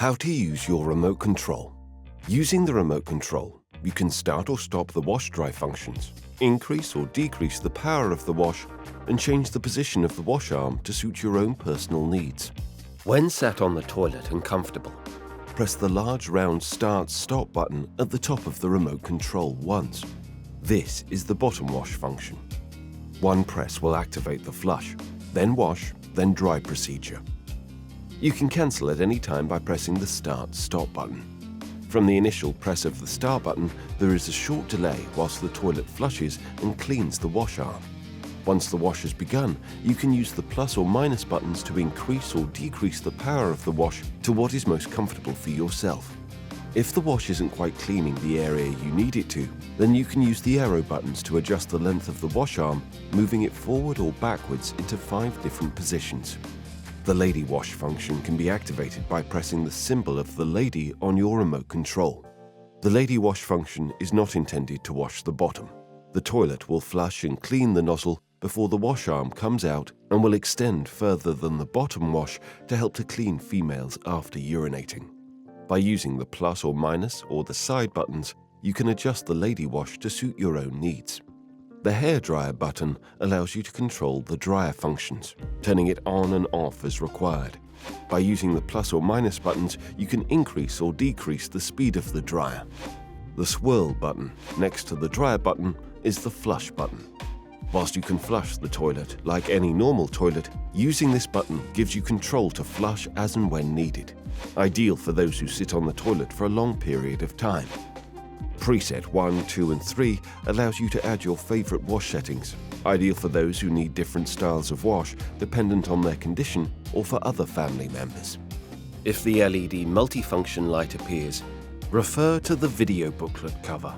How to use your remote control. Using the remote control, you can start or stop the wash-dry functions, increase or decrease the power of the wash, and change the position of the wash arm to suit your own personal needs. When sat on the toilet and comfortable, press the large round Start-Stop button at the top of the remote control once. This is the bottom wash function. One press will activate the flush, then wash, then dry procedure. You can cancel at any time by pressing the Start-Stop button. From the initial press of the Start button, there is a short delay whilst the toilet flushes and cleans the wash arm. Once the wash has begun, you can use the plus or minus buttons to increase or decrease the power of the wash to what is most comfortable for yourself. If the wash isn't quite cleaning the area you need it to, then you can use the arrow buttons to adjust the length of the wash arm, moving it forward or backwards into 5 different positions. The lady wash function can be activated by pressing the symbol of the lady on your remote control. The lady wash function is not intended to wash the bottom. The toilet will flush and clean the nozzle before the wash arm comes out and will extend further than the bottom wash to help to clean females after urinating. By using the plus or minus or the side buttons, you can adjust the lady wash to suit your own needs. The hairdryer button allows you to control the dryer functions, turning it on and off as required. By using the plus or minus buttons, you can increase or decrease the speed of the dryer. The swirl button next to the dryer button is the flush button. Whilst you can flush the toilet like any normal toilet, using this button gives you control to flush as and when needed, ideal for those who sit on the toilet for a long period of time. Preset 1, 2 and 3 allows you to add your favorite wash settings, ideal for those who need different styles of wash dependent on their condition or for other family members. If the LED multifunction light appears, refer to the video booklet cover.